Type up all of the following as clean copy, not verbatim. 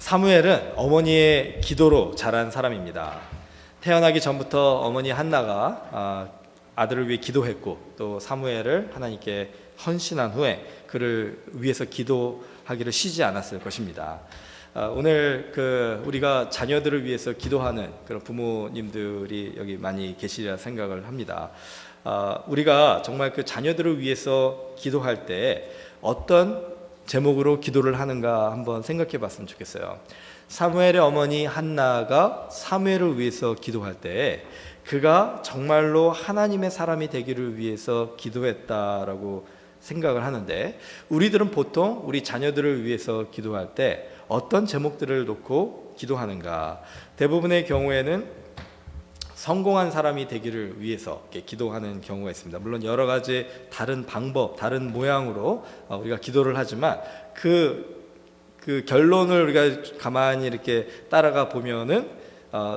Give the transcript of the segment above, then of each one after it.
사무엘은 어머니의 기도로 자란 사람입니다. 태어나기 전부터 어머니 한나가 아들을 위해 기도했고, 또 사무엘을 하나님께 헌신한 후에 그를 위해서 기도하기를 쉬지 않았을 것입니다. 오늘 우리가 자녀들을 위해서 기도하는 그런 부모님들이 여기 많이 계시리라 생각을 합니다. 우리가 정말 그 자녀들을 위해서 기도할 때 어떤 제목으로 기도를 하는가 한번 생각해 봤으면 좋겠어요. 사무엘의 어머니 한나가 사무엘을 위해서 기도할 때 그가 정말로 하나님의 사람이 되기를 위해서 기도했다라고 생각을 하는데, 우리들은 보통 우리 자녀들을 위해서 기도할 때 어떤 제목들을 놓고 기도하는가? 대부분의 경우에는 성공한 사람이 되기를 위해서 기도하는 경우가 있습니다. 물론 여러 가지 다른 방법, 다른 모양으로 우리가 기도를 하지만 그 결론을 우리가 가만히 이렇게 따라가 보면은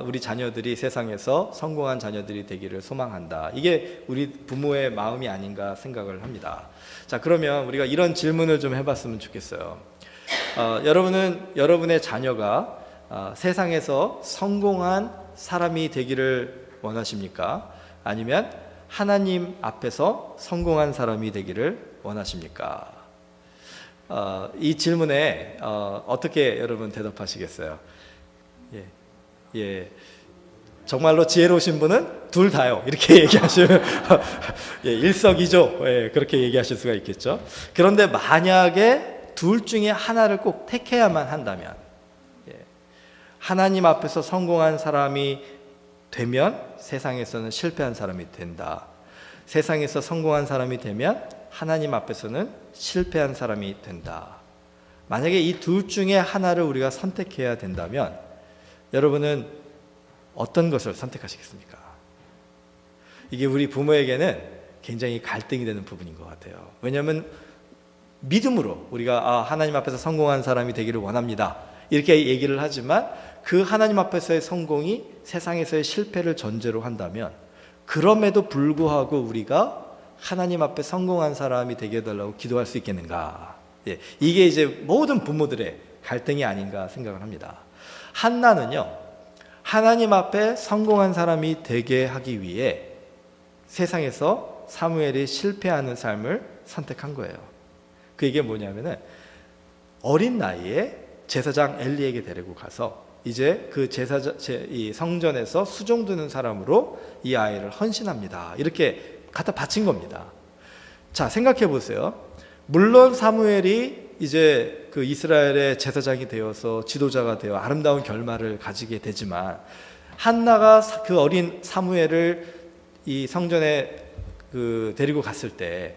우리 자녀들이 세상에서 성공한 자녀들이 되기를 소망한다. 이게 우리 부모의 마음이 아닌가 생각을 합니다. 자, 그러면 우리가 이런 질문을 좀 해봤으면 좋겠어요. 여러분의 자녀가 세상에서 성공한 사람이 되기를 원하십니까? 아니면 하나님 앞에서 성공한 사람이 되기를 원하십니까? 이 질문에 어떻게 여러분 대답하시겠어요? 예. 정말로 지혜로우신 분은 둘 다요, 이렇게 얘기하시면 일석이조, 그렇게 얘기하실 수가 있겠죠. 그런데 만약에 둘 중에 하나를 꼭 택해야만 한다면, 하나님 앞에서 성공한 사람이 되면 세상에서는 실패한 사람이 된다. 세상에서 성공한 사람이 되면 하나님 앞에서는 실패한 사람이 된다. 만약에 이 둘 중에 하나를 우리가 선택해야 된다면 여러분은 어떤 것을 선택하시겠습니까? 이게 우리 부모에게는 굉장히 갈등이 되는 부분인 것 같아요. 왜냐하면 믿음으로 우리가 하나님 앞에서 성공한 사람이 되기를 원합니다, 이렇게 얘기를 하지만 그 하나님 앞에서의 성공이 세상에서의 실패를 전제로 한다면, 그럼에도 불구하고 우리가 하나님 앞에 성공한 사람이 되게 해달라고 기도할 수 있겠는가? 이게 이제 모든 부모들의 갈등이 아닌가 생각을 합니다. 한나는요, 하나님 앞에 성공한 사람이 되게 하기 위해 세상에서 사무엘이 실패하는 삶을 선택한 거예요. 그게 뭐냐면은 어린 나이에 제사장 엘리에게 데리고 가서 이제 그 이 성전에서 수종드는 사람으로 이 아이를 헌신합니다, 이렇게 갖다 바친 겁니다. 자, 생각해 보세요. 물론 사무엘이 이제 그 이스라엘의 제사장이 되어서 지도자가 되어 아름다운 결말을 가지게 되지만, 한나가 그 어린 사무엘을 이 성전에 데리고 갔을 때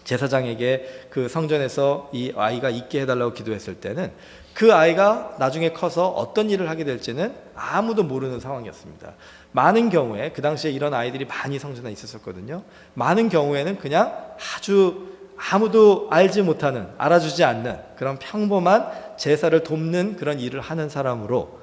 제사장에게 그 성전에서 이 아이가 있게 해달라고 기도했을 때는 그 아이가 나중에 커서 어떤 일을 하게 될지는 아무도 모르는 상황이었습니다. 많은 경우에, 그 당시에 이런 아이들이 많이 성전에 있었거든요. 많은 경우에는 그냥 아주 아무도 알지 못하는, 알아주지 않는 그런 평범한 제사를 돕는 그런 일을 하는 사람으로,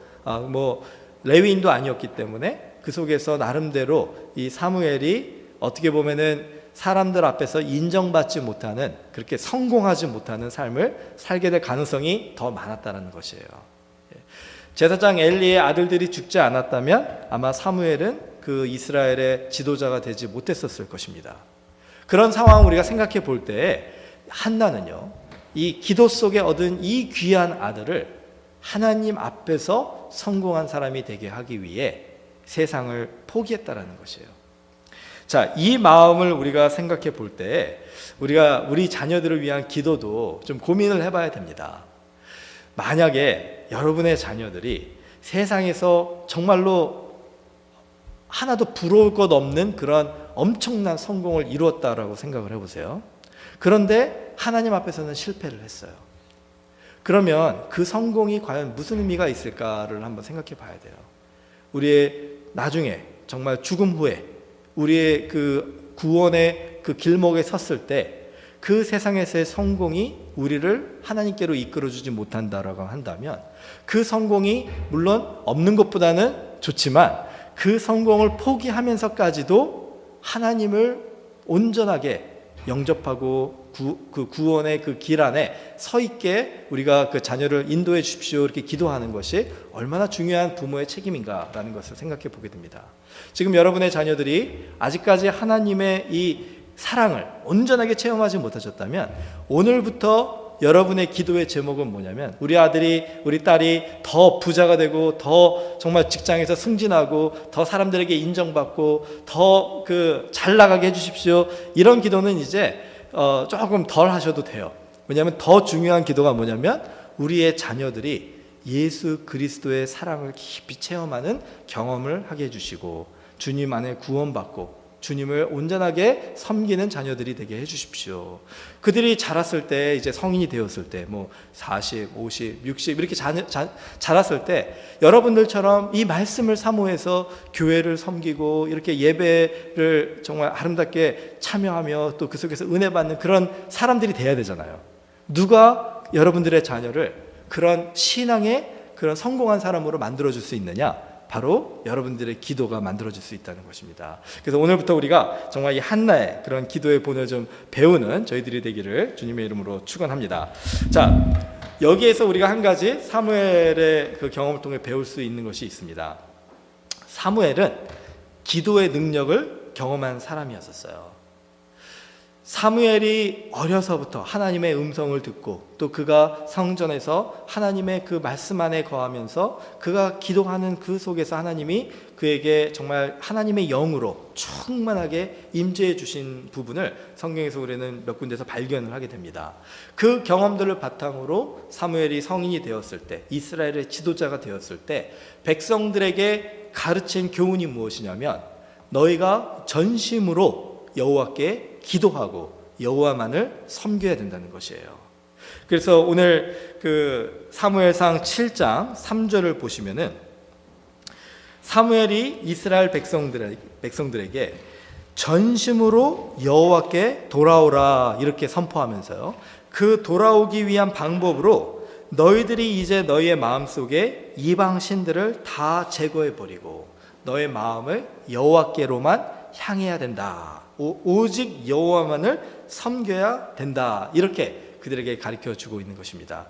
레위인도 아니었기 때문에 그 속에서 나름대로 이 사무엘이 어떻게 보면은 사람들 앞에서 인정받지 못하는, 그렇게 성공하지 못하는 삶을 살게 될 가능성이 더 많았다는 것이에요. 제사장 엘리의 아들들이 죽지 않았다면 아마 사무엘은 그 이스라엘의 지도자가 되지 못했었을 것입니다. 그런 상황을 우리가 생각해 볼 때 한나는요, 이 기도 속에 얻은 이 귀한 아들을 하나님 앞에서 성공한 사람이 되게 하기 위해 세상을 포기했다라는 것이에요. 자, 이 마음을 우리가 생각해 볼 때 우리가 우리 자녀들을 위한 기도도 좀 고민을 해봐야 됩니다. 만약에 여러분의 자녀들이 세상에서 정말로 하나도 부러울 것 없는 그런 엄청난 성공을 이루었다라고 생각을 해보세요. 그런데 하나님 앞에서는 실패를 했어요. 그러면 그 성공이 과연 무슨 의미가 있을까를 한번 생각해 봐야 돼요. 우리의 나중에 정말 죽음 후에 우리의 그 구원의 그 길목에 섰을 때 그 세상에서의 성공이 우리를 하나님께로 이끌어주지 못한다라고 한다면, 그 성공이 물론 없는 것보다는 좋지만 그 성공을 포기하면서까지도 하나님을 온전하게 영접하고 그 구원의 그 길 안에 서 있게 우리가 그 자녀를 인도해 주십시오 이렇게 기도하는 것이 얼마나 중요한 부모의 책임인가라는 것을 생각해 보게 됩니다. 지금 여러분의 자녀들이 아직까지 하나님의 이 사랑을 온전하게 체험하지 못하셨다면 오늘부터 여러분의 기도의 제목은 뭐냐면 우리 아들이 우리 딸이 더 부자가 되고 더 정말 직장에서 승진하고 더 사람들에게 인정받고 더 잘 나가게 해주십시오. 이런 기도는 이제 조금 덜 하셔도 돼요. 왜냐하면 더 중요한 기도가 뭐냐면 우리의 자녀들이 예수 그리스도의 사랑을 깊이 체험하는 경험을 하게 해주시고 주님 안에 구원받고 주님을 온전하게 섬기는 자녀들이 되게 해주십시오. 그들이 자랐을 때 이제 성인이 되었을 때 40, 50, 60 이렇게 자랐을 때 여러분들처럼 이 말씀을 사모해서 교회를 섬기고 이렇게 예배를 정말 아름답게 참여하며 또 그 속에서 은혜 받는 그런 사람들이 돼야 되잖아요. 누가 여러분들의 자녀를 그런 신앙의 그런 성공한 사람으로 만들어줄 수 있느냐? 바로 여러분들의 기도가 만들어질 수 있다는 것입니다. 그래서 오늘부터 우리가 정말 이 한나의 그런 기도의 본을 좀 배우는 저희들이 되기를 주님의 이름으로 축원합니다. 자, 여기에서 우리가 한 가지 사무엘의 그 경험을 통해 배울 수 있는 것이 있습니다. 사무엘은 기도의 능력을 경험한 사람이었어요. 사무엘이 어려서부터 하나님의 음성을 듣고 또 그가 성전에서 하나님의 그 말씀 안에 거하면서 그가 기도하는 그 속에서 하나님이 그에게 정말 하나님의 영으로 충만하게 임재해 주신 부분을 성경에서 우리는 몇 군데서 발견을 하게 됩니다. 그 경험들을 바탕으로 사무엘이 성인이 되었을 때, 이스라엘의 지도자가 되었을 때 백성들에게 가르친 교훈이 무엇이냐면 너희가 전심으로 여호와께 기도하고 여호와만을 섬겨야 된다는 것이에요. 그래서 오늘 그 사무엘상 7장 3절을 보시면은 사무엘이 이스라엘 백성들에게 전심으로 여호와께 돌아오라 이렇게 선포하면서요. 그 돌아오기 위한 방법으로 너희들이 이제 너희의 마음속에 이방 신들을 다 제거해 버리고 너의 마음을 여호와께로만 향해야 된다. 오직 여호와만을 섬겨야 된다. 이렇게 그들에게 가르쳐 주고 있는 것입니다.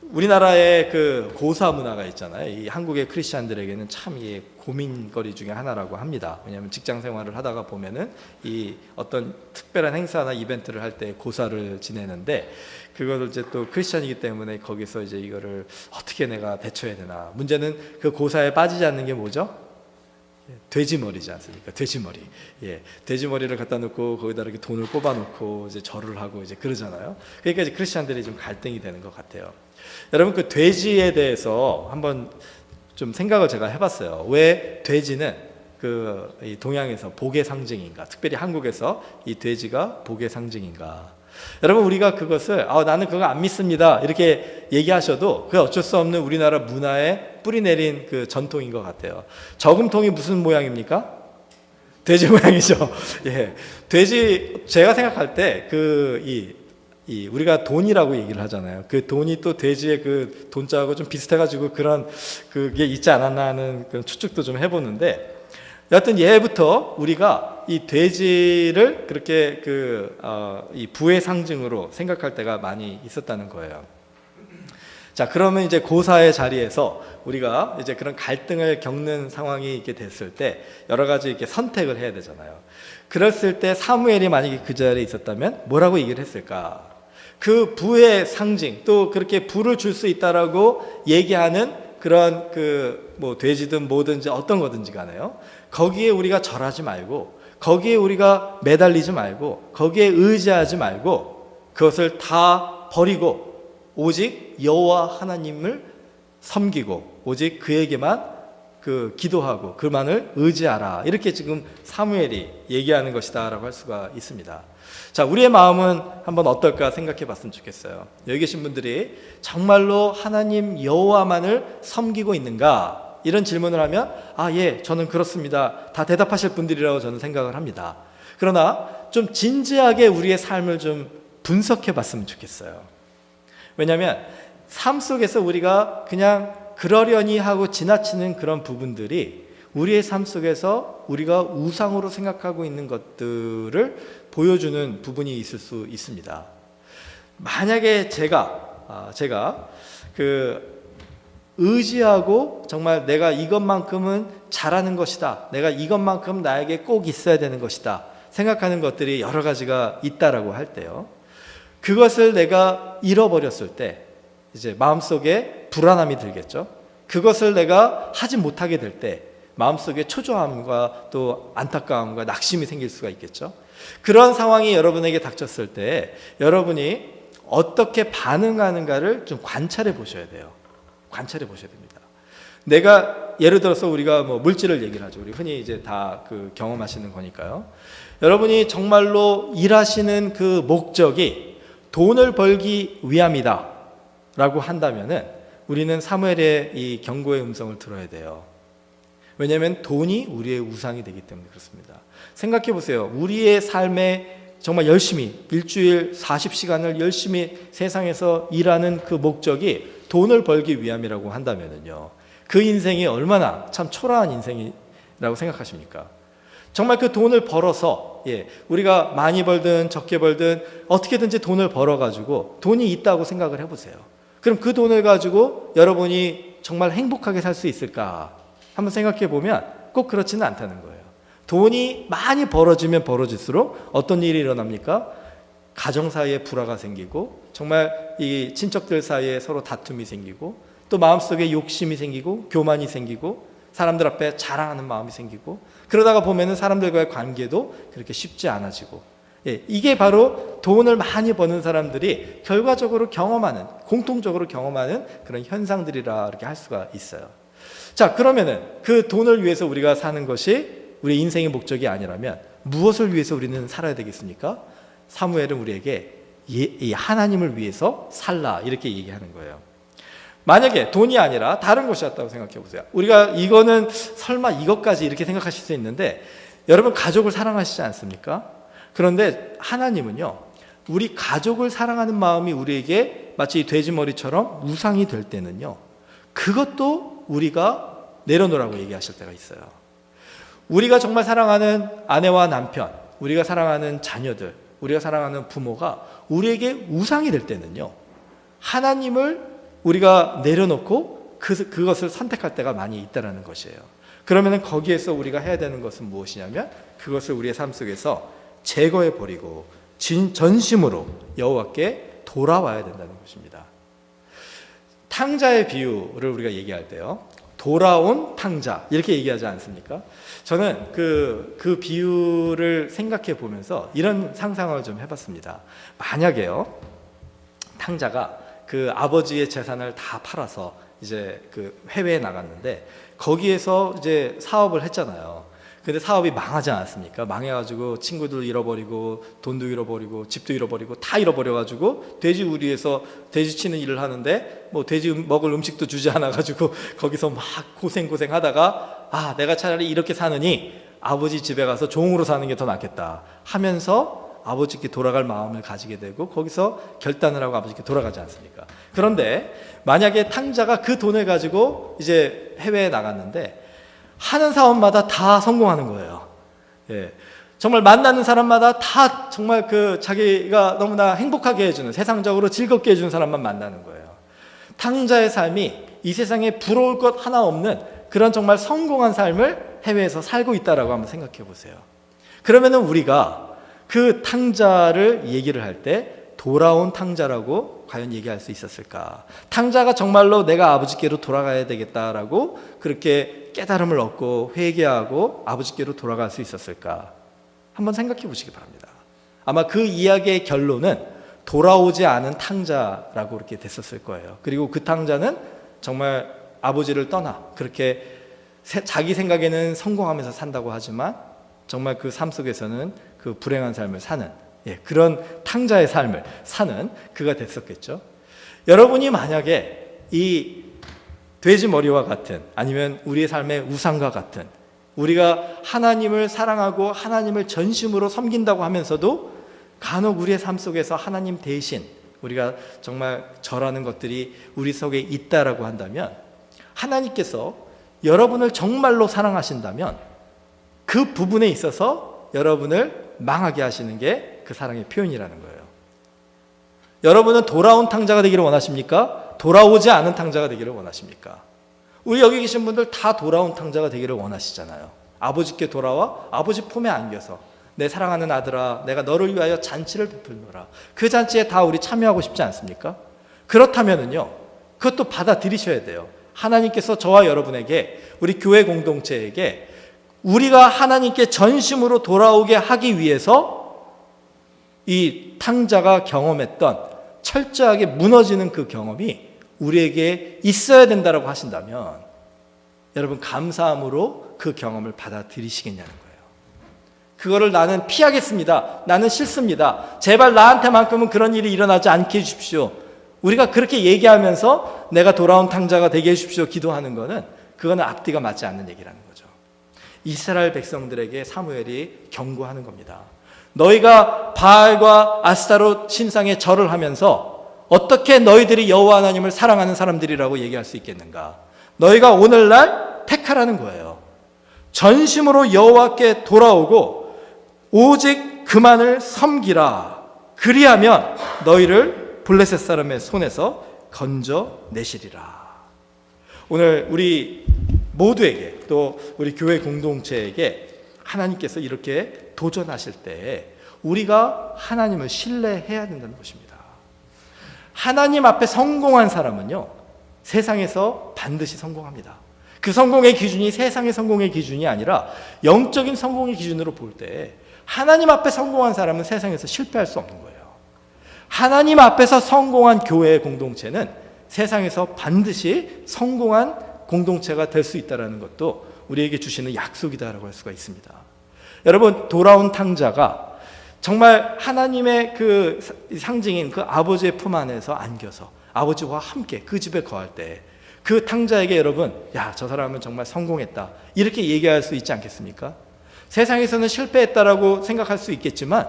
우리나라의 그 고사 문화가 있잖아요. 이 한국의 크리스찬들에게는 참 이 고민거리 중에 하나라고 합니다. 왜냐하면 직장 생활을 하다가 보면은 이 어떤 특별한 행사나 이벤트를 할 때 고사를 지내는데 그거를 이제 또 크리스찬이기 때문에 거기서 이제 이거를 어떻게 내가 대처해야 되나. 문제는 그 고사에 빠지지 않는 게 뭐죠? 돼지머리지 않습니까? 돼지머리. 예, 돼지머리를 갖다 놓고 거기다 이렇게 돈을 꼽아놓고 이제 절을 하고 이제 그러잖아요. 그러니까 이제 크리스찬들이 좀 갈등이 되는 것 같아요. 여러분 그 돼지에 대해서 한번 좀 생각을 제가 해봤어요. 왜 돼지는 이 동양에서 복의 상징인가? 특별히 한국에서 이 돼지가 복의 상징인가? 여러분 우리가 그것을 나는 그거 안 믿습니다 이렇게 얘기하셔도 그게 어쩔 수 없는 우리나라 문화에 뿌리 내린 그 전통인 것 같아요. 저금통이 무슨 모양입니까? 돼지 모양이죠. 예, 돼지 제가 생각할 때 우리가 돈이라고 얘기를 하잖아요. 그 돈이 또 돼지의 그 돈자하고 좀 비슷해가지고 그런 그게 있지 않았나 하는 그런 추측도 좀 해보는데 여하튼 예부터 우리가 이 돼지를 그렇게 이 부의 상징으로 생각할 때가 많이 있었다는 거예요. 자, 그러면 이제 고사의 자리에서 우리가 이제 그런 갈등을 겪는 상황이 있게 됐을 때 여러 가지 이렇게 선택을 해야 되잖아요. 그랬을 때 사무엘이 만약에 그 자리에 있었다면 뭐라고 얘기를 했을까? 그 부의 상징 또 그렇게 부를 줄 수 있다라고 얘기하는 그런 돼지든 뭐든지 어떤 거든지 간에요. 거기에 우리가 절하지 말고 거기에 우리가 매달리지 말고 거기에 의지하지 말고 그것을 다 버리고 오직 여호와 하나님을 섬기고 오직 그에게만 기도하고 그만을 의지하라. 이렇게 지금 사무엘이 얘기하는 것이다 라고 할 수가 있습니다. 자, 우리의 마음은 한번 어떨까 생각해 봤으면 좋겠어요. 여기 계신 분들이 정말로 하나님 여호와만을 섬기고 있는가? 이런 질문을 하면 예, 저는 그렇습니다. 다 대답하실 분들이라고 저는 생각을 합니다. 그러나 좀 진지하게 우리의 삶을 좀 분석해 봤으면 좋겠어요. 왜냐하면 삶 속에서 우리가 그냥 그러려니 하고 지나치는 그런 부분들이 우리의 삶 속에서 우리가 우상으로 생각하고 있는 것들을 보여주는 부분이 있을 수 있습니다. 만약에 제가 의지하고 정말 내가 이것만큼은 잘하는 것이다, 내가 이것만큼 나에게 꼭 있어야 되는 것이다 생각하는 것들이 여러 가지가 있다라고 할 때요, 그것을 내가 잃어버렸을 때 이제 마음속에 불안함이 들겠죠. 그것을 내가 하지 못하게 될 때 마음속에 초조함과 또 안타까움과 낙심이 생길 수가 있겠죠. 그런 상황이 여러분에게 닥쳤을 때 여러분이 어떻게 반응하는가를 좀 관찰해 보셔야 돼요. 관찰해 보셔야 됩니다. 내가 예를 들어서 우리가 뭐 물질을 얘기를 하죠. 우리 흔히 이제 다 그 경험하시는 거니까요. 여러분이 정말로 일하시는 그 목적이 돈을 벌기 위함이다 라고 한다면은 우리는 사무엘의 이 경고의 음성을 들어야 돼요. 왜냐하면 돈이 우리의 우상이 되기 때문에 그렇습니다. 생각해 보세요. 우리의 삶에 정말 열심히 일주일 40시간을 열심히 세상에서 일하는 그 목적이 돈을 벌기 위함이라고 한다면요, 그 인생이 얼마나 참 초라한 인생이라고 생각하십니까? 정말 그 돈을 벌어서 우리가 많이 벌든 적게 벌든 어떻게든지 돈을 벌어가지고 돈이 있다고 생각을 해보세요. 그럼 그 돈을 가지고 여러분이 정말 행복하게 살 수 있을까? 한번 생각해 보면 꼭 그렇지는 않다는 거예요. 돈이 많이 벌어지면 벌어질수록 어떤 일이 일어납니까? 가정 사이에 불화가 생기고 정말 이 친척들 사이에 서로 다툼이 생기고 또 마음속에 욕심이 생기고 교만이 생기고 사람들 앞에 자랑하는 마음이 생기고 그러다가 보면은 사람들과의 관계도 그렇게 쉽지 않아지고, 이게 바로 돈을 많이 버는 사람들이 결과적으로 경험하는, 공통적으로 경험하는 그런 현상들이라 이렇게 할 수가 있어요. 자, 그러면은 그 돈을 위해서 우리가 사는 것이 우리 인생의 목적이 아니라면 무엇을 위해서 우리는 살아야 되겠습니까? 사무엘은 우리에게 이 하나님을 위해서 살라 이렇게 얘기하는 거예요. 만약에 돈이 아니라 다른 것이었다고 생각해 보세요. 우리가 이거는 설마 이것까지 이렇게 생각하실 수 있는데, 여러분 가족을 사랑하시지 않습니까? 그런데 하나님은요, 우리 가족을 사랑하는 마음이 우리에게 마치 돼지머리처럼 우상이 될 때는요, 그것도 우리가 내려놓으라고 얘기하실 때가 있어요. 우리가 정말 사랑하는 아내와 남편, 우리가 사랑하는 자녀들, 우리가 사랑하는 부모가 우리에게 우상이 될 때는요, 하나님을 우리가 내려놓고 그것을 선택할 때가 많이 있다는 것이에요. 그러면 거기에서 우리가 해야 되는 것은 무엇이냐면 그것을 우리의 삶 속에서 제거해 버리고 전심으로 여호와께 돌아와야 된다는 것입니다. 탕자의 비유를 우리가 얘기할 때요, 돌아온 탕자 이렇게 얘기하지 않습니까? 저는 그 비유를 생각해 보면서 이런 상상을 좀 해봤습니다. 만약에요, 탕자가 그 아버지의 재산을 다 팔아서 이제 그 해외에 나갔는데 거기에서 이제 사업을 했잖아요. 근데 사업이 망하지 않았습니까? 망해가지고 친구들 잃어버리고 돈도 잃어버리고 집도 잃어버리고 다 잃어버려가지고 돼지 우리에서 돼지 치는 일을 하는데 뭐 돼지 먹을 음식도 주지 않아가지고 거기서 막 고생하다가 내가 차라리 이렇게 사느니 아버지 집에 가서 종으로 사는 게 더 낫겠다 하면서 아버지께 돌아갈 마음을 가지게 되고 거기서 결단을 하고 아버지께 돌아가지 않습니까? 그런데 만약에 탕자가 그 돈을 가지고 이제 해외에 나갔는데 하는 사업마다 다 성공하는 거예요. 정말 만나는 사람마다 다 정말 그 자기가 너무나 행복하게 해주는, 세상적으로 즐겁게 해주는 사람만 만나는 거예요. 탕자의 삶이 이 세상에 부러울 것 하나 없는 그런 정말 성공한 삶을 해외에서 살고 있다라고 한번 생각해 보세요. 그러면은 우리가 그 탕자를 얘기를 할 때 돌아온 탕자라고 과연 얘기할 수 있었을까? 탕자가 정말로 내가 아버지께로 돌아가야 되겠다라고 그렇게 깨달음을 얻고 회개하고 아버지께로 돌아갈 수 있었을까? 한번 생각해 보시기 바랍니다. 아마 그 이야기의 결론은 돌아오지 않은 탕자라고 그렇게 됐었을 거예요. 그리고 그 탕자는 정말 아버지를 떠나 그렇게 자기 생각에는 성공하면서 산다고 하지만 정말 그 삶 속에서는 그 불행한 삶을 사는 그런 탕자의 삶을 사는 그가 됐었겠죠. 여러분이 만약에 이 돼지 머리와 같은, 아니면 우리의 삶의 우상과 같은, 우리가 하나님을 사랑하고 하나님을 전심으로 섬긴다고 하면서도 간혹 우리의 삶 속에서 하나님 대신 우리가 정말 절하는 것들이 우리 속에 있다라고 한다면 하나님께서 여러분을 정말로 사랑하신다면 그 부분에 있어서 여러분을 망하게 하시는 게 그 사랑의 표현이라는 거예요. 여러분은 돌아온 탕자가 되기를 원하십니까? 돌아오지 않은 탕자가 되기를 원하십니까? 우리 여기 계신 분들 다 돌아온 탕자가 되기를 원하시잖아요. 아버지께 돌아와 아버지 품에 안겨서 내 사랑하는 아들아, 내가 너를 위하여 잔치를 베풀노라. 그 잔치에 다 우리 참여하고 싶지 않습니까? 그렇다면은요, 그것도 받아들이셔야 돼요. 하나님께서 저와 여러분에게, 우리 교회 공동체에게 우리가 하나님께 전심으로 돌아오게 하기 위해서 이 탕자가 경험했던 철저하게 무너지는 그 경험이 우리에게 있어야 된다라고 하신다면 여러분 감사함으로 그 경험을 받아들이시겠냐는 거예요. 그거를 나는 피하겠습니다. 나는 싫습니다. 제발 나한테만큼은 그런 일이 일어나지 않게 해주십시오. 우리가 그렇게 얘기하면서 내가 돌아온 탕자가 되게 해주십시오 기도하는 거는, 그거는 앞뒤가 맞지 않는 얘기라는 거죠. 이스라엘 백성들에게 사무엘이 경고하는 겁니다. 너희가 바알과 아스타롯 신상에 절을 하면서 어떻게 너희들이 여호와 하나님을 사랑하는 사람들이라고 얘기할 수 있겠는가? 너희가 오늘날 택하라는 거예요. 전심으로 여호와께 돌아오고 오직 그만을 섬기라. 그리하면 너희를 블레셋 사람의 손에서 건져내시리라. 오늘 우리 모두에게, 또 우리 교회 공동체에게 하나님께서 이렇게 도전하실 때 우리가 하나님을 신뢰해야 된다는 것입니다. 하나님 앞에 성공한 사람은요, 세상에서 반드시 성공합니다. 그 성공의 기준이 세상의 성공의 기준이 아니라 영적인 성공의 기준으로 볼 때 하나님 앞에 성공한 사람은 세상에서 실패할 수 없는 거예요. 하나님 앞에서 성공한 교회의 공동체는 세상에서 반드시 성공한 공동체가 될 수 있다는 것도 우리에게 주시는 약속이다라고 할 수가 있습니다. 여러분, 돌아온 탕자가 정말 하나님의 그 상징인 그 아버지의 품 안에서 안겨서 아버지와 함께 그 집에 거할 때 그 탕자에게 여러분, 야, 저 사람은 정말 성공했다, 이렇게 얘기할 수 있지 않겠습니까? 세상에서는 실패했다라고 생각할 수 있겠지만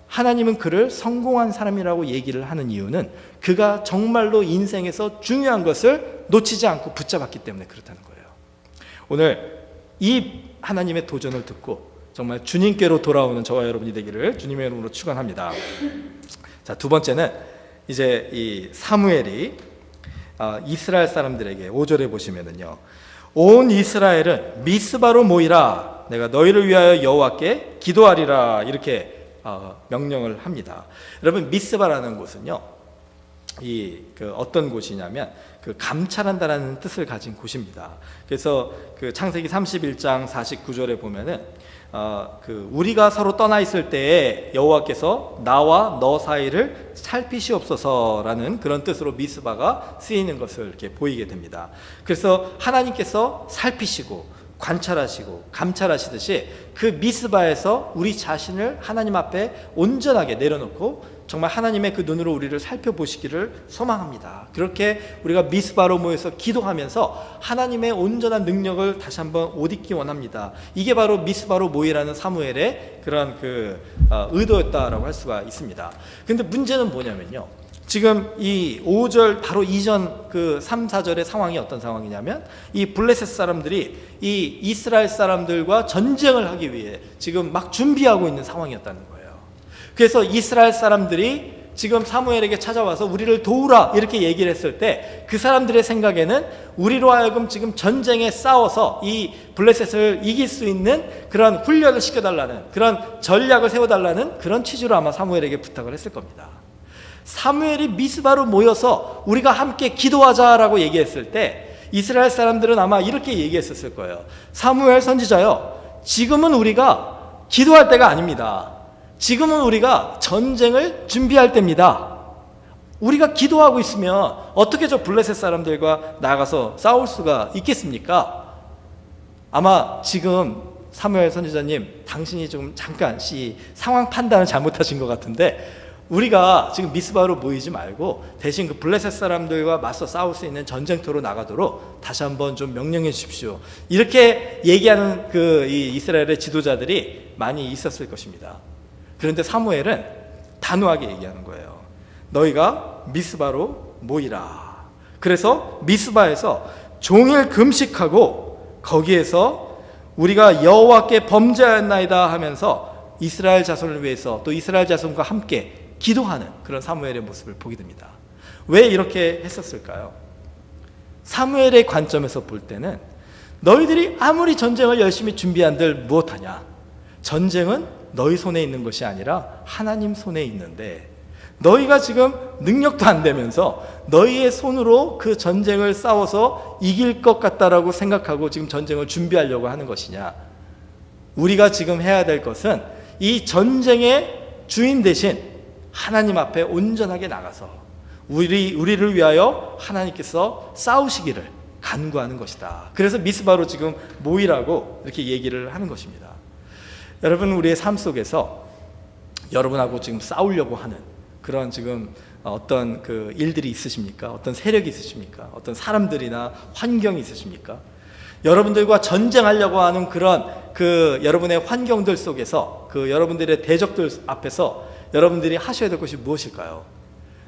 하나님은 그를 성공한 사람이라고 얘기를 하는 이유는 그가 정말로 인생에서 중요한 것을 놓치지 않고 붙잡았기 때문에 그렇다는 거예요. 오늘 이 하나님의 도전을 듣고 정말 주님께로 돌아오는 저와 여러분이 되기를 주님의 이름으로 축원합니다. 자, 두 번째는 이제 이 사무엘이 이스라엘 사람들에게 5절에 보시면은요, 온 이스라엘은 미스바로 모이라, 내가 너희를 위하여 여호와께 기도하리라, 이렇게 명령을 합니다. 여러분, 미스바라는 곳은요, 그 어떤 곳이냐면 그 감찰한다라는 뜻을 가진 곳입니다. 그래서 그 창세기 31장 49절에 보면은 그 우리가 서로 떠나 있을 때에 여호와께서 나와 너 사이를 살피시옵소서라는 그런 뜻으로 미스바가 쓰이는 것을 이렇게 보이게 됩니다. 그래서 하나님께서 살피시고 관찰하시고 감찰하시듯이 그 미스바에서 우리 자신을 하나님 앞에 온전하게 내려놓고 정말 하나님의 그 눈으로 우리를 살펴보시기를 소망합니다. 그렇게 우리가 미스바로 모여서 기도하면서 하나님의 온전한 능력을 다시 한번 옷 입기 원합니다. 이게 바로 미스바로 모이라는 사무엘의 그런 그 의도였다라고 할 수가 있습니다. 근데 문제는 뭐냐면요, 지금 이 5절 바로 이전 그 3, 4절의 상황이 어떤 상황이냐면 이 블레셋 사람들이 이 이스라엘 사람들과 전쟁을 하기 위해 지금 막 준비하고 있는 상황이었다는 거예요. 그래서 이스라엘 사람들이 지금 사무엘에게 찾아와서 우리를 도우라 이렇게 얘기를 했을 때 그 사람들의 생각에는 우리로 하여금 지금 전쟁에 싸워서 이 블레셋을 이길 수 있는 그런 훈련을 시켜달라는, 그런 전략을 세워달라는 그런 취지로 아마 사무엘에게 부탁을 했을 겁니다. 사무엘이 미스바로 모여서 우리가 함께 기도하자라고 얘기했을 때 이스라엘 사람들은 아마 이렇게 얘기했었을 거예요. 사무엘 선지자요, 지금은 우리가 기도할 때가 아닙니다. 지금은 우리가 전쟁을 준비할 때입니다. 우리가 기도하고 있으면 어떻게 저 블레셋 사람들과 나가서 싸울 수가 있겠습니까? 아마 지금 사무엘 선지자님, 당신이 좀 잠깐 상황 판단을 잘못하신 것 같은데, 우리가 지금 미스바로 모이지 말고 대신 그 블레셋 사람들과 맞서 싸울 수 있는 전쟁터로 나가도록 다시 한번 좀 명령해 주십시오. 이렇게 얘기하는 그 이 이스라엘의 지도자들이 많이 있었을 것입니다. 그런데 사무엘은 단호하게 얘기하는 거예요. 너희가 미스바로 모이라. 그래서 미스바에서 종일 금식하고 거기에서 우리가 여호와께 범죄하였나이다 하면서 이스라엘 자손을 위해서 또 이스라엘 자손과 함께 기도하는 그런 사무엘의 모습을 보게 됩니다. 왜 이렇게 했었을까요? 사무엘의 관점에서 볼 때는 너희들이 아무리 전쟁을 열심히 준비한들 무엇하냐? 전쟁은 너희 손에 있는 것이 아니라 하나님 손에 있는데 너희가 지금 능력도 안 되면서 너희의 손으로 그 전쟁을 싸워서 이길 것 같다라고 생각하고 지금 전쟁을 준비하려고 하는 것이냐? 우리가 지금 해야 될 것은 이 전쟁의 주인 대신 하나님 앞에 온전하게 나가서 우리를 위하여 하나님께서 싸우시기를 간구하는 것이다. 그래서 미스바로 지금 모이라고 이렇게 얘기를 하는 것입니다. 여러분, 우리의 삶 속에서 여러분하고 지금 싸우려고 하는 그런 지금 어떤 그 일들이 있으십니까? 어떤 세력이 있으십니까? 어떤 사람들이나 환경이 있으십니까? 여러분들과 전쟁하려고 하는 그런 그 여러분의 환경들 속에서 그 여러분들의 대적들 앞에서 여러분들이 하셔야 될 것이 무엇일까요?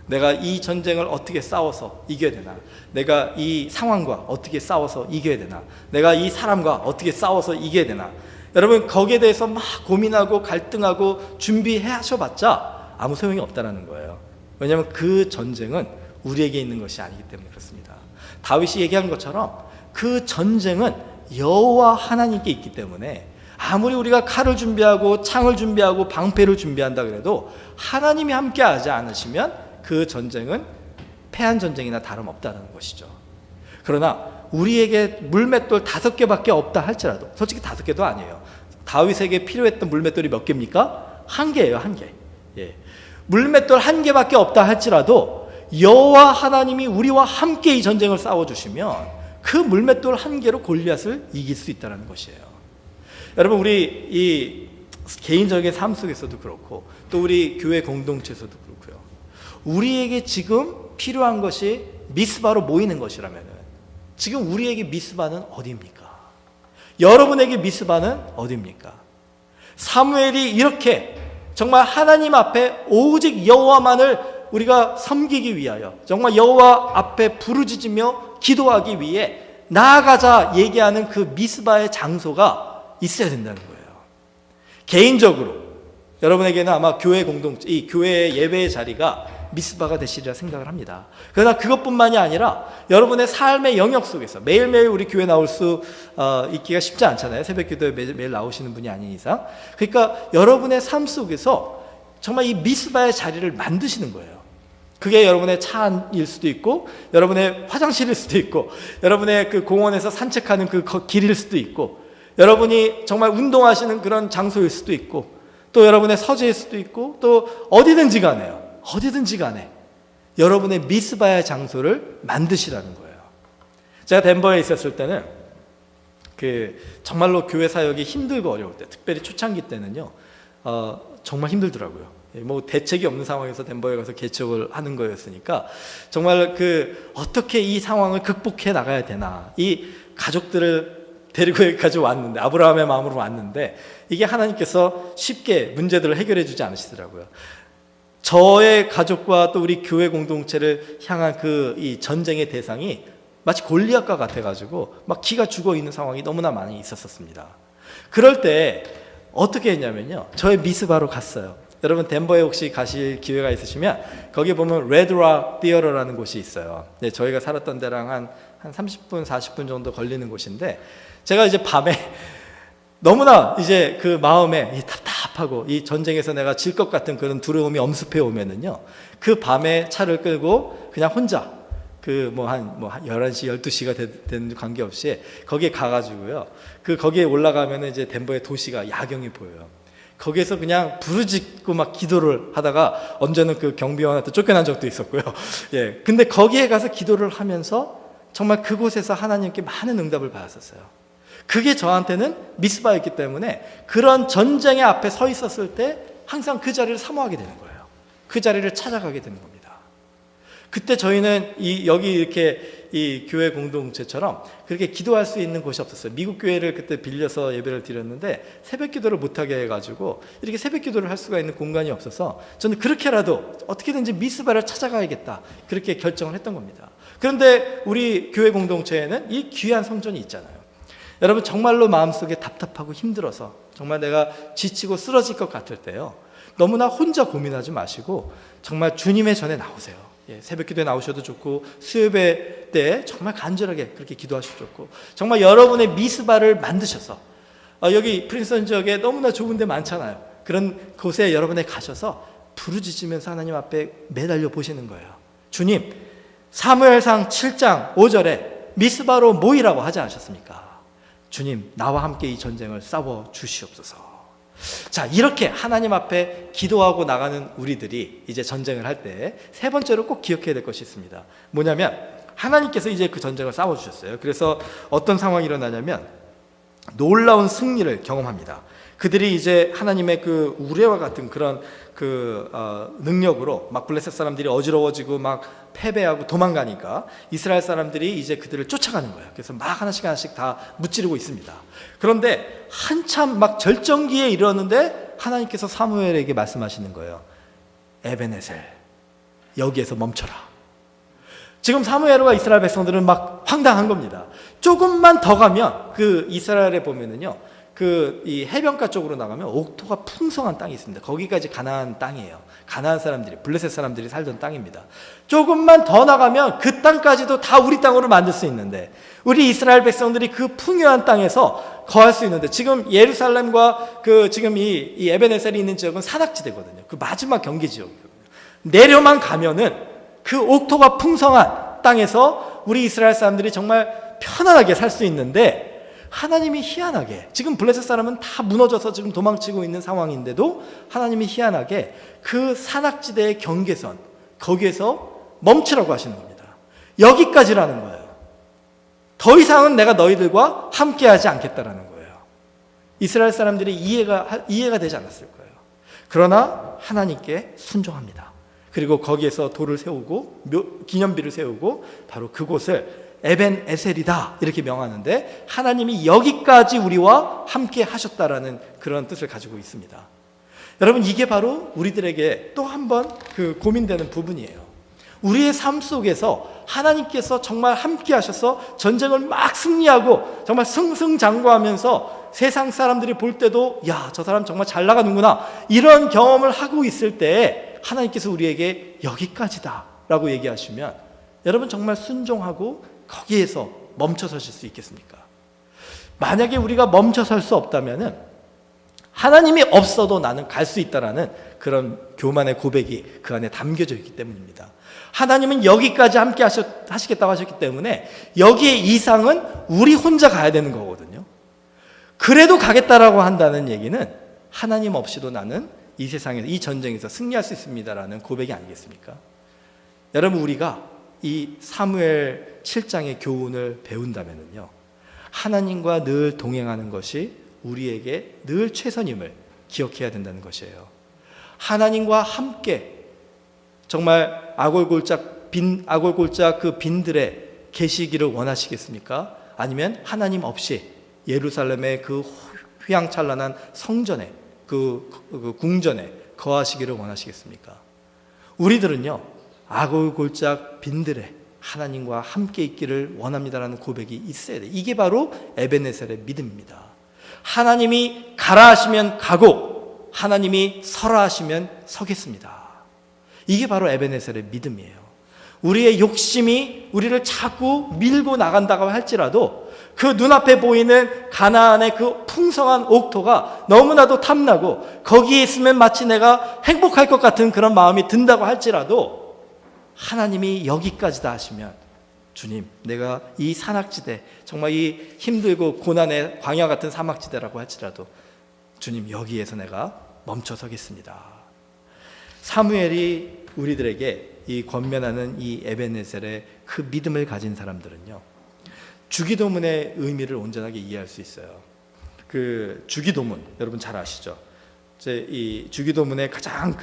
내가 이 전쟁을 어떻게 싸워서 이겨야 되나? 내가 이 상황과 어떻게 싸워서 이겨야 되나? 내가 이 사람과 어떻게 싸워서 이겨야 되나? 여러분, 거기에 대해서 막 고민하고 갈등하고 준비해 하셔봤자 아무 소용이 없다는 거예요. 왜냐하면 그 전쟁은 우리에게 있는 것이 아니기 때문에 그렇습니다. 다윗이 얘기한 것처럼 그 전쟁은 여호와 하나님께 있기 때문에 아무리 우리가 칼을 준비하고 창을 준비하고 방패를 준비한다 그래도 하나님이 함께하지 않으시면 그 전쟁은 패한 전쟁이나 다름없다는 것이죠. 그러나 우리에게 물맷돌 5개밖에 없다 할지라도, 솔직히 5개도 아니에요. 다윗에게 필요했던 물맷돌이 몇 개입니까? 1개예요, 1개. 예. 물맷돌 1개밖에 없다 할지라도 여호와 하나님이 우리와 함께 이 전쟁을 싸워주시면 그 물맷돌 1개로 골리앗을 이길 수 있다는 것이에요. 여러분, 우리 이 개인적인 삶 속에서도 그렇고 또 우리 교회 공동체에서도 그렇고요. 우리에게 지금 필요한 것이 미스바로 모이는 것이라면 지금 우리에게 미스바는 어디입니까? 여러분에게 미스바는 어디입니까? 사무엘이 이렇게 정말 하나님 앞에 오직 여호와만을 우리가 섬기기 위하여 정말 여호와 앞에 부르짖으며 기도하기 위해 나아가자 얘기하는 그 미스바의 장소가 있어야 된다는 거예요. 개인적으로 여러분에게는 아마 교회 공동체, 이 교회의 예배의 자리가 미스바가 되시리라 생각을 합니다. 그러나 그것뿐만이 아니라 여러분의 삶의 영역 속에서 매일매일 우리 교회 나올 수 있기가 쉽지 않잖아요. 새벽기도에 매일 나오시는 분이 아닌 이상. 그러니까 여러분의 삶 속에서 정말 이 미스바의 자리를 만드시는 거예요. 그게 여러분의 차 안일 수도 있고 여러분의 화장실일 수도 있고 여러분의 그 공원에서 산책하는 그 길일 수도 있고 여러분이 정말 운동하시는 그런 장소일 수도 있고 또 여러분의 서재일 수도 있고 또 어디든지 간에요. 어디든지 간에 여러분의 미스바의 장소를 만드시라는 거예요. 제가 덴버에 있었을 때는 정말로 교회 사역이 힘들고 어려울 때, 특별히 초창기 때는요, 정말 힘들더라고요. 뭐 대책이 없는 상황에서 덴버에 가서 개척을 하는 거였으니까 정말 어떻게 이 상황을 극복해 나가야 되나, 이 가족들을 데리고 여기까지 왔는데, 아브라함의 마음으로 왔는데 이게 하나님께서 쉽게 문제들을 해결해 주지 않으시더라고요. 저의 가족과 또 우리 교회 공동체를 향한 이 전쟁의 대상이 마치 골리앗과 같아가지고 막 기가 죽어 있는 상황이 너무나 많이 있었습니다. 그럴 때 어떻게 했냐면요, 저의 미스바로 갔어요. 여러분 덴버에 혹시 가실 기회가 있으시면 거기 보면 레드락 티어터라는 곳이 있어요. 네, 저희가 살았던 데랑 한 30분 40분 정도 걸리는 곳인데 제가 이제 밤에 너무나 이제 그 마음에 답답하고 이 전쟁에서 내가 질 것 같은 그런 두려움이 엄습해 오면은요, 그 밤에 차를 끌고 그냥 혼자 한 11시 12시가 되는 관계없이 거기에 가가지고요, 거기에 올라가면은 이제 덴버의 도시가 야경이 보여요. 거기에서 그냥 부르짖고 막 기도를 하다가 언제는 그 경비원한테 쫓겨난 적도 있었고요. 예. 근데 거기에 가서 기도를 하면서 정말 그곳에서 하나님께 많은 응답을 받았었어요. 그게 저한테는 미스바였기 때문에 그런 전쟁의 앞에 서 있었을 때 항상 그 자리를 사모하게 되는 거예요. 그 자리를 찾아가게 되는 겁니다. 그때 저희는 여기 이렇게 이 교회 공동체처럼 그렇게 기도할 수 있는 곳이 없었어요. 미국 교회를 그때 빌려서 예배를 드렸는데 새벽 기도를 못하게 해가지고 이렇게 새벽 기도를 할 수가 있는 공간이 없어서 저는 그렇게라도 어떻게든지 미스바를 찾아가야겠다, 그렇게 결정을 했던 겁니다. 그런데 우리 교회 공동체에는 이 귀한 성전이 있잖아요. 여러분 정말로 마음속에 답답하고 힘들어서 정말 내가 지치고 쓰러질 것 같을 때요, 너무나 혼자 고민하지 마시고 정말 주님의 전에 나오세요. 새벽 기도에 나오셔도 좋고 수요예배 때 정말 간절하게 그렇게 기도하셔도 좋고, 정말 여러분의 미스바를 만드셔서 여기 프린스턴 지역에 너무나 좋은 데 많잖아요. 그런 곳에 여러분이 가셔서 부르짖으면서 하나님 앞에 매달려 보시는 거예요. 주님, 사무엘상 7장 5절에 미스바로 모이라고 하지 않으셨습니까? 주님, 나와 함께 이 전쟁을 싸워 주시옵소서. 자, 이렇게 하나님 앞에 기도하고 나가는 우리들이 이제 전쟁을 할 때 세 번째로 꼭 기억해야 될 것이 있습니다. 뭐냐면 하나님께서 이제 그 전쟁을 싸워 주셨어요. 그래서 어떤 상황이 일어나냐면 놀라운 승리를 경험합니다. 그들이 이제 하나님의 그 우레와 같은 그런 능력으로 막 블레셋 사람들이 어지러워지고 막 패배하고 도망가니까 이스라엘 사람들이 이제 그들을 쫓아가는 거예요. 그래서 막 하나씩 다 무찌르고 있습니다. 그런데 한참 막 절정기에 이르렀는데 하나님께서 사무엘에게 말씀하시는 거예요. 에베네셀, 여기에서 멈춰라. 지금 사무엘과 이스라엘 백성들은 막 황당한 겁니다. 조금만 더 가면 그 이스라엘에 보면은요, 이 해변가 쪽으로 나가면 옥토가 풍성한 땅이 있습니다. 거기까지 가나안 땅이에요. 가나안 사람들이, 블레셋 사람들이 살던 땅입니다. 조금만 더 나가면 그 땅까지도 다 우리 땅으로 만들 수 있는데, 우리 이스라엘 백성들이 그 풍요한 땅에서 거할 수 있는데, 지금 예루살렘과 지금 이 에베네셀이 있는 지역은 산악지대거든요. 그 마지막 경계 지역이거든요. 내려만 가면은 그 옥토가 풍성한 땅에서 우리 이스라엘 사람들이 정말 편안하게 살 수 있는데, 하나님이 희한하게, 지금 블레셋 사람은 다 무너져서 지금 도망치고 있는 상황인데도 하나님이 희한하게 그 산악지대의 경계선, 거기에서 멈추라고 하시는 겁니다. 여기까지라는 거예요. 더 이상은 내가 너희들과 함께하지 않겠다라는 거예요. 이스라엘 사람들이 이해가 되지 않았을 거예요. 그러나 하나님께 순종합니다. 그리고 거기에서 돌을 세우고 기념비를 세우고 바로 그곳을 에벤 에셀이다 이렇게 명하는데, 하나님이 여기까지 우리와 함께 하셨다라는 그런 뜻을 가지고 있습니다. 여러분, 이게 바로 우리들에게 또 한 번 고민되는 부분이에요. 우리의 삶 속에서 하나님께서 정말 함께 하셔서 전쟁을 막 승리하고 정말 승승장구하면서 세상 사람들이 볼 때도 야, 저 사람 정말 잘 나가는구나, 이런 경험을 하고 있을 때 하나님께서 우리에게 여기까지다 라고 얘기하시면 여러분 정말 순종하고 거기에서 멈춰 서실 수 있겠습니까? 만약에 우리가 멈춰 설 수 없다면은 하나님이 없어도 나는 갈 수 있다라는 그런 교만의 고백이 그 안에 담겨져 있기 때문입니다. 하나님은 여기까지 함께 하시겠다고 하셨기 때문에 여기에 이상은 우리 혼자 가야 되는 거거든요. 그래도 가겠다라고 한다는 얘기는 하나님 없이도 나는 이 세상에서, 이 전쟁에서 승리할 수 있습니다라는 고백이 아니겠습니까? 여러분, 우리가 이 사무엘 7장의 교훈을 배운다면요, 하나님과 늘 동행하는 것이 우리에게 늘 최선임을 기억해야 된다는 것이에요. 하나님과 함께 정말 아골골짝 그 빈들에 계시기를 원하시겠습니까? 아니면 하나님 없이 예루살렘의 그 휘황찬란한 성전에, 그 궁전에 거하시기를 원하시겠습니까? 우리들은요, 아골골짝 빈들에 하나님과 함께 있기를 원합니다라는 고백이 있어야 돼. 이게 바로 에베네셀의 믿음입니다. 하나님이 가라 하시면 가고 하나님이 서라 하시면 서겠습니다. 이게 바로 에베네셀의 믿음이에요. 우리의 욕심이 우리를 자꾸 밀고 나간다고 할지라도 그 눈앞에 보이는 가나안의 그 풍성한 옥토가 너무나도 탐나고 거기에 있으면 마치 내가 행복할 것 같은 그런 마음이 든다고 할지라도 하나님이 여기까지다 하시면, 주님, 내가 이 산악지대, 정말 이 힘들고 고난의 광야 같은 사막지대라고 할지라도 주님, 여기에서 내가 멈춰 서겠습니다. 사무엘이 우리들에게 이 권면하는 이 에베네셀의 그 믿음을 가진 사람들은요, 주기도문의 의미를 온전하게 이해할 수 있어요. 그 주기도문 여러분 잘 아시죠? 이제 이 주기도문의 가장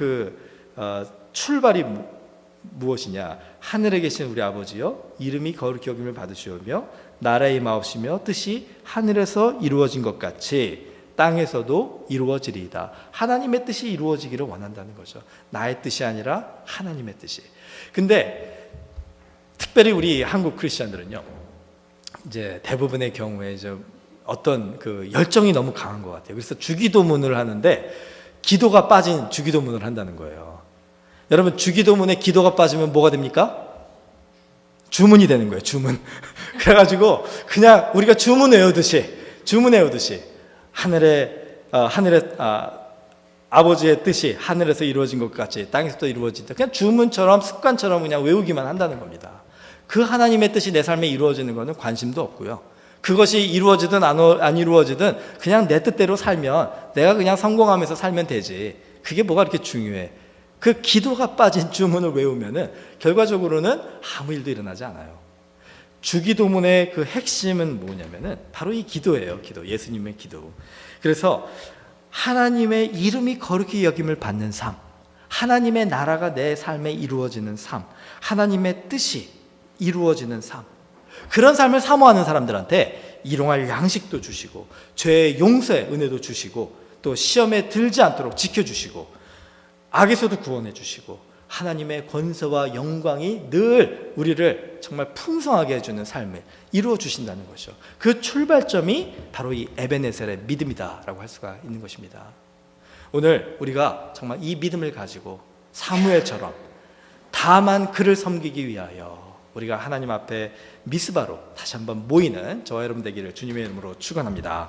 출발이 무엇이냐? 하늘에 계신 우리 아버지여, 이름이 거룩히 여김을 받으시오며 나라의 마옵시며 뜻이 하늘에서 이루어진 것 같이 땅에서도 이루어지리이다. 하나님의 뜻이 이루어지기를 원한다는 거죠. 나의 뜻이 아니라 하나님의 뜻이. 근데 특별히 우리 한국 크리스천들은요, 이제 대부분의 경우에 어떤 그 열정이 너무 강한 것 같아요. 그래서 주기도문을 하는데 기도가 빠진 주기도문을 한다는 거예요. 여러분, 주기도문에 기도가 빠지면 뭐가 됩니까? 주문이 되는 거예요. 주문. 그래가지고 그냥 우리가 주문 외우듯이 하늘의 아버지의 뜻이 하늘에서 이루어진 것 같이 땅에서도 이루어진다. 그냥 주문처럼 습관처럼 그냥 외우기만 한다는 겁니다. 그 하나님의 뜻이 내 삶에 이루어지는 것은 관심도 없고요. 그것이 이루어지든 안 이루어지든 그냥 내 뜻대로 살면, 내가 그냥 성공하면서 살면 되지. 그게 뭐가 그렇게 중요해. 그 기도가 빠진 주문을 외우면은 결과적으로는 아무 일도 일어나지 않아요. 주기도문의 그 핵심은 뭐냐면은 바로 이 기도예요. 기도. 예수님의 기도. 그래서 하나님의 이름이 거룩히 여김을 받는 삶, 하나님의 나라가 내 삶에 이루어지는 삶, 하나님의 뜻이 이루어지는 삶, 그런 삶을 사모하는 사람들한테 일용할 양식도 주시고 죄의 용서의 은혜도 주시고 또 시험에 들지 않도록 지켜주시고 악에서도 구원해 주시고 하나님의 권세와 영광이 늘 우리를 정말 풍성하게 해주는 삶을 이루어 주신다는 것이죠. 그 출발점이 바로 이 에베네셀의 믿음이다라고 할 수가 있는 것입니다. 오늘 우리가 정말 이 믿음을 가지고 사무엘처럼 다만 그를 섬기기 위하여 우리가 하나님 앞에 미스바로 다시 한번 모이는 저와 여러분 되기를 주님의 이름으로 축원합니다.